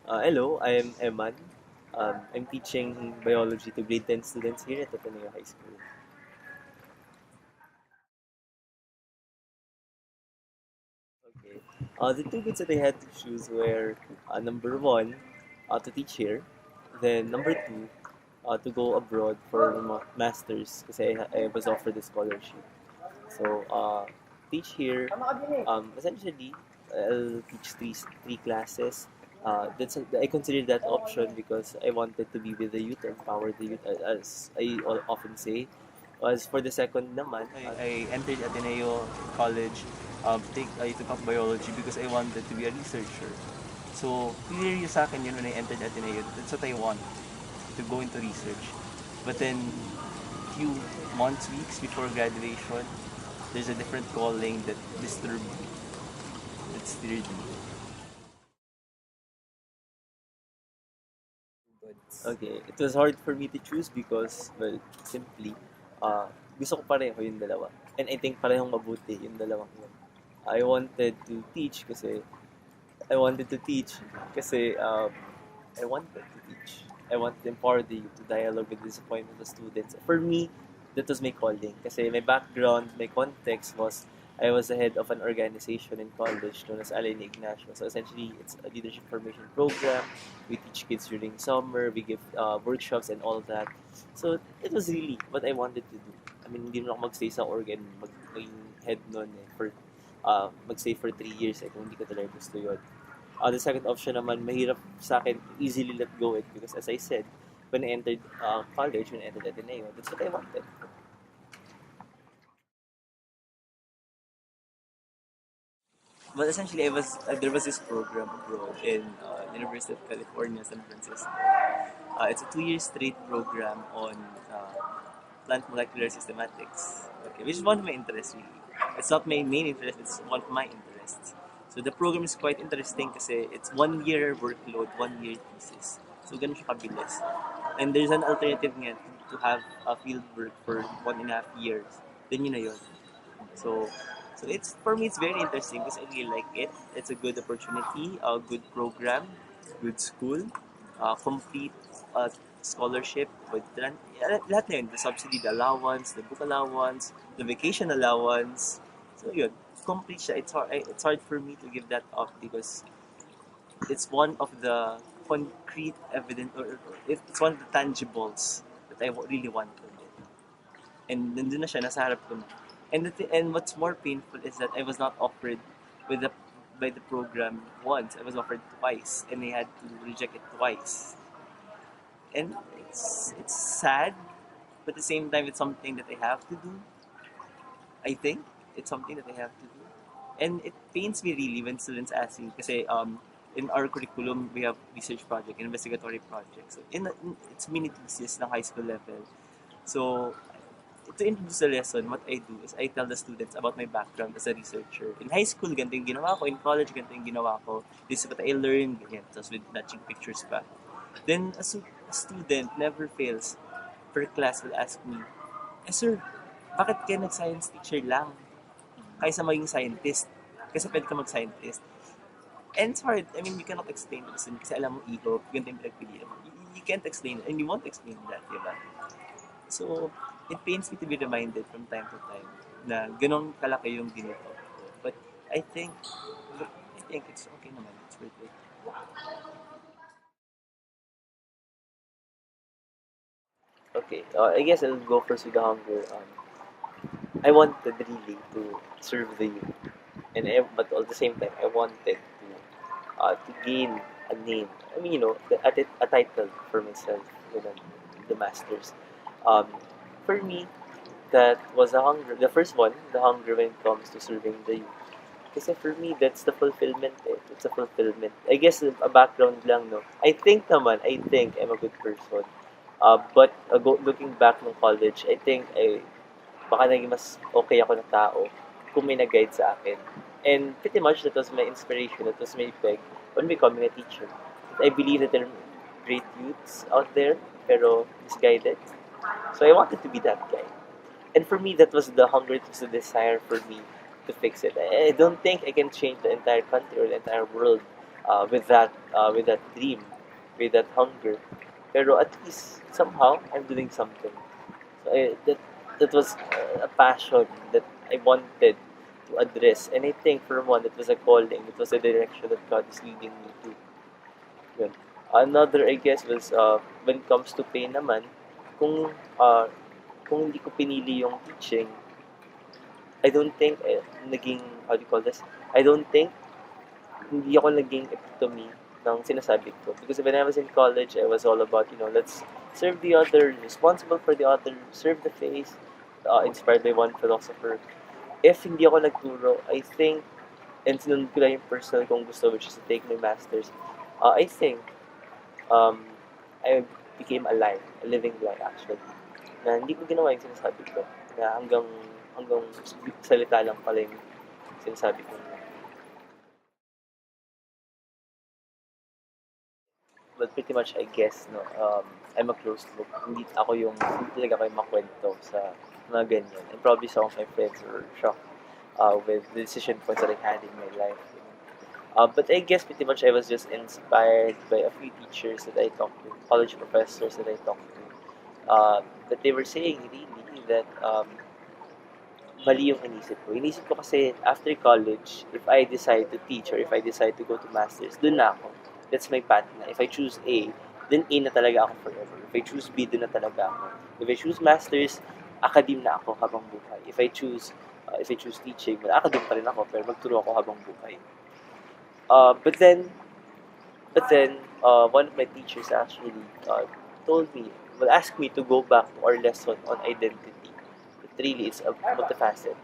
Hello, I'm Eman. I'm teaching biology to grade 10 students here at Ateneo High School. Okay. The two bits that I had to choose were number one, to teach here, then number two, to go abroad for masters because I was offered a scholarship. So, teach here, essentially, I'll teach three classes. I consider that option because I wanted to be with the youth, empower the youth, as I often say. As for the second naman, I entered Ateneo College. I took up biology because I wanted to be a researcher. So, clear yung sa akin yun when I entered Ateneo. That's what I want, to go into research. But then, few months, weeks before graduation, there's a different calling that disturbed me, that stirred me. okay, it was hard for me to choose because, well, simply, gusto ko pareho yung dalawa. And I think parehong mabuti yung dalawang yun. I wanted to teach kasi I wanted to teach kasi I wanted to teach. I wanted to empower the youth to dialogue with the disappointment of the students. For me, that was my calling. Kasi my background, my context was I was the head of an organization in college known as Alay ni Ignacio. So essentially, it's a leadership formation program. We teach kids during summer. We give workshops and all that. So it was really what I wanted to do. I mean, hindi mo ako magstay sa organ, maging head nun for magstay for 3 years kung hindi ko talaga gusto yun. The second option naman, mahirap sa akin to easily let go it because as I said, when I entered college, when I entered Ateneo, that's what I wanted. But essentially, there was this program abroad in University of California, San Francisco. It's a 2 year straight program on plant molecular systematics, okay, which is one of my interests really. It's not my main interest, it's one of my interests. So the program is quite interesting kasi it's 1 year workload, 1 year thesis. So ganun siya kabilis. And there's an alternative nga to have a field work for 1.5 years. Then yun na yun. So, so it's for me it's very interesting because I really like it. It's a good opportunity, a good program, good school, complete scholarship with lahat na yun, the subsidy, the allowance, the book allowance, the vacation allowance. So yun, complete siya. It's hard for me to give that up because it's one of the concrete evidence or it's one of the tangibles that I really wanted. And nandun na siya, nasa harap ko na. And what's more painful is that I was not offered with the by the program once. I was offered twice, and I had to reject it twice. And it's sad, but at the same time, it's something that I have to do. I think it's something that I have to do, and it pains me really when students ask me kasi in our curriculum we have research project, investigatory project. So in it's mini thesis ng high school level. So to introduce the lesson, what I do is I tell the students about my background as a researcher. In high school, ganito yung ginawa ko. In college, ganito yung ginawa ko. This is what I learned. Ganyan. Tapos with matching pictures pa. Then, a student never fails. Per class will ask me, sir, bakit kayo nag-science teacher lang? Kaysa maging scientist. Kasi pwede ka mag-scientist. And it's hard. I mean, you cannot explain to the student kasi alam mo, ego, ganito yung pinagpilihan mo. You can't explain it, and you won't explain that, di ba? So, it pains me to be reminded from time to time na ganun kalaki yung ginito. But I think it's okay naman. It's worth it. Okay, I guess I'll go first with the hunger. I wanted really to serve the youth, but at the same time, I wanted to gain a name. I mean, a title for myself with the masters. Um, for me, that was the hunger. The first one, the hunger when it comes to serving the youth. Kasi for me, that's the fulfillment eh. It's a fulfillment. I guess a background lang, no? I think I'm a good person. But looking back ng college, I think baka naging mas okay ako na tao kung may nag-guide sa akin. And pretty much that was my inspiration, that was my peg on becoming a teacher. I believe that there are great youths out there, pero misguided. So I wanted to be that guy. And for me, that was the hunger, it was the desire for me to fix it. I don't think I can change the entire country or the entire world, with that dream, with that hunger. Pero at least somehow I'm doing something. So that was a passion that I wanted to address, and I think for one it was a calling. It was a direction that God is leading me to. Yun. Another I guess was when it comes to pain naman, kung uh, kung hindi ko pinili yung teaching, I don't think naging, how do you call this? I don't think hindi ako naging epitome ng sinasabi ko. Because when I was in college, I was all about, let's serve the other, responsible for the other, serve the faith, inspired by one philosopher. If hindi ako nagturo, I think, and sinunod ko lang yung personal kong gusto, which is to take my master's, I think, um, I became alive, a living lie actually. Na hindi ko ginawa yung sinasabi ko. Na hanggang salita lang pala yung sinasabi ko. But pretty much, I guess, no, I'm a closed book. Hindi talaga ako yung makwento sa mga ganyan. And probably some of my friends were shocked with the decision points that I had in my life. But I guess pretty much I was just inspired by a few teachers that I talked to, college professors that I talked to, that they were saying really that mali yung inisip ko. Inisip ko kasi after college, if I decide to teach or if I decide to go to masters, dun na ako. That's my path na. If I choose A, then A na talaga ako forever. If I choose B, dun na talaga ako. If I choose masters, academe na ako habang buhay. If I choose teaching, academe pa rin ako, pero magturo ako habang buhay. Uh, but then, but then, one of my teachers actually told me, well, asked me to go back to our lesson on identity. It really is a multifaceted.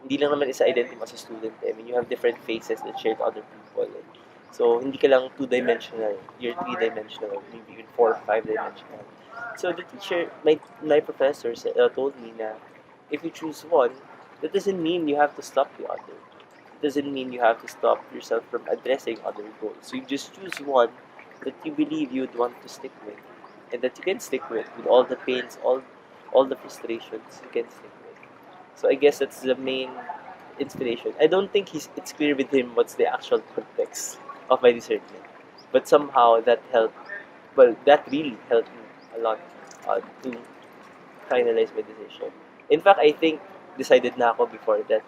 Hindi lang naman isa identity mo as a student. I mean, you have different faces that share to other people. So, hindi ka lang two-dimensional. You're three-dimensional, maybe even four or five-dimensional. So, the teacher, my professor told me na if you choose one, that doesn't mean you have to stop the other. It doesn't mean you have to stop yourself from addressing other goals. So, you just choose one that you believe you'd want to stick with and that you can stick with all the pains, all the frustrations, you can stick with. So I guess that's the main inspiration. I don't think it's clear with him what's the actual context of my discernment, but somehow that helped. Well, that really helped me a lot to finalize my decision. In fact, I think decided na ako before that.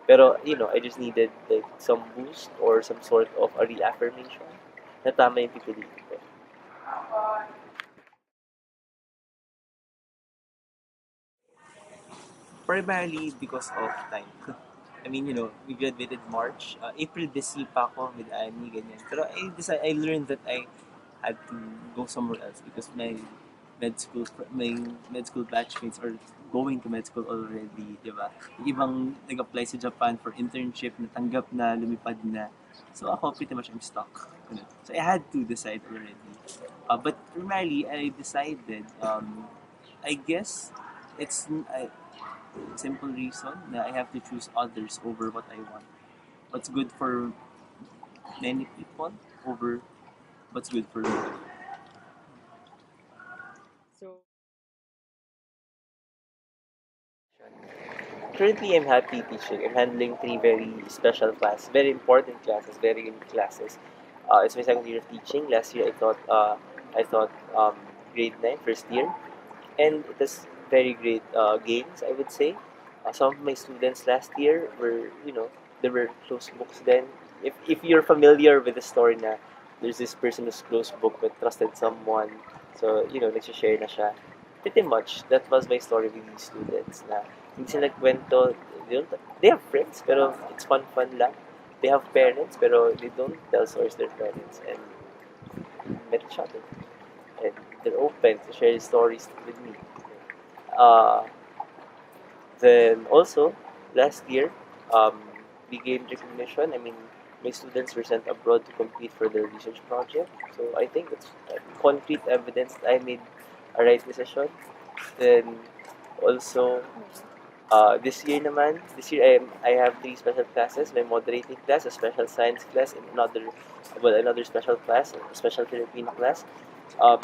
Pero I just needed like some boost or some sort of a reaffirmation na tama yung pipiliin ko. Primarily because of time. I mean, we graduated March. April busy pa ako with Annie, ganyan. Pero I learned that I had to go somewhere else because my med school batchmates are going to med school already, di ba? Yung ibang nag-apply sa Japan for internship, natanggap na, lumipad na. So ako, pretty much I'm stuck. So I had to decide already. But primarily, I decided, I guess, it's a simple reason that I have to choose others over what I want. What's good for many people over what's good for me. So currently, I'm happy teaching. I'm handling three very special classes, very important classes, very unique classes. It's my second year of teaching. Last year, I taught grade 9, first year, and it was very great games, I would say. Some of my students last year were, they were closed books then. If you're familiar with the story na there's this person who's closed book but trusted someone, so, nagsishare na siya. Pretty much, that was my story with these students na hindi sila nagkwento, they have friends, pero it's fun lang. They have parents, pero they don't tell stories to their parents and met each other. And they're open to share stories with me. Uh, then also, last year, we gained recognition. I mean, my students were sent abroad to compete for their research project. So I think that's concrete evidence that I made a right decision. Then also, this year I have three special classes: my moderating class, a special science class, and another special class, a special Filipino class. Um,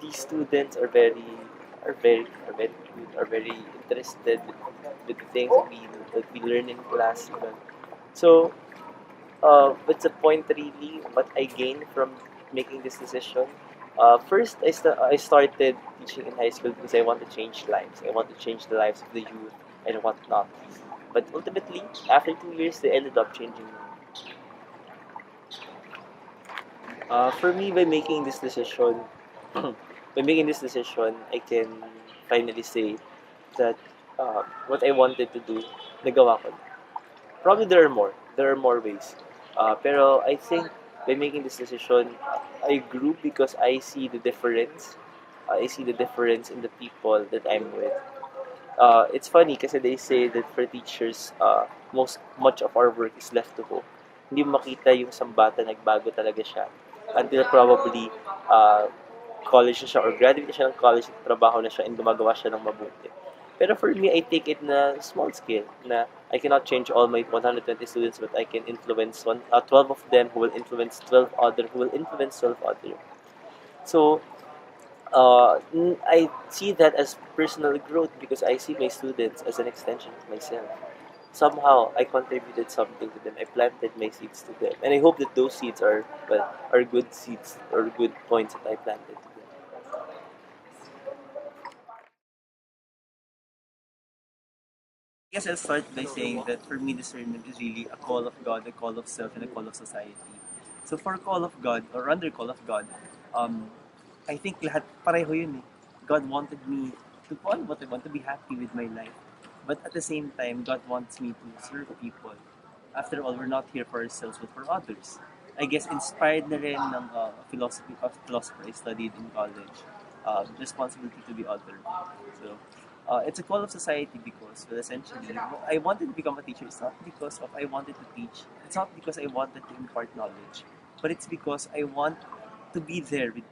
these students are very cute, are very interested with the things that we learn in class. Even. So what's the point really? What I gained from making this decision? First, I started teaching in high school because I want to change lives. I want to change the lives of the youth and whatnot. But ultimately, after 2 years, they ended up changing me. For me, by making this decision, I can finally say that what I wanted to do, nagawa ko. Probably there are more. There are more ways. Pero I think by making this decision, I grew because I see the difference. I see the difference in the people that I'm with. It's funny kasi they say that for teachers, much of our work is left to home. Hindi mo makita yung isang bata nagbago talaga siya until probably uh, college na siya or graduate na siya ng college, trabaho na siya and gumagawa siya ng mabuti. Pero for me, I take it na small scale na I cannot change all my 120 students but I can influence 12 of them who will influence 12 other who will influence 12 other. So, I see that as personal growth because I see my students as an extension of myself. Somehow, I contributed something to them. I planted my seeds to them, and I hope that those seeds are good seeds or good points that I planted to them. I guess I'll start by saying that for me, discernment is really a call of God, a call of self, and a call of society. So for call of God, or under call of God, um, I think lahat pareho yun eh. God wanted me to follow what I want, to be happy with my life. But at the same time, God wants me to serve people. After all, we're not here for ourselves, but for others. I guess inspired na rin ng philosopher I studied in college, responsibility to the other. So, it's a call of society because, well, essentially, I wanted to become a teacher. It's not because of I wanted to teach. It's not because I wanted to impart knowledge, but it's because I want to be there with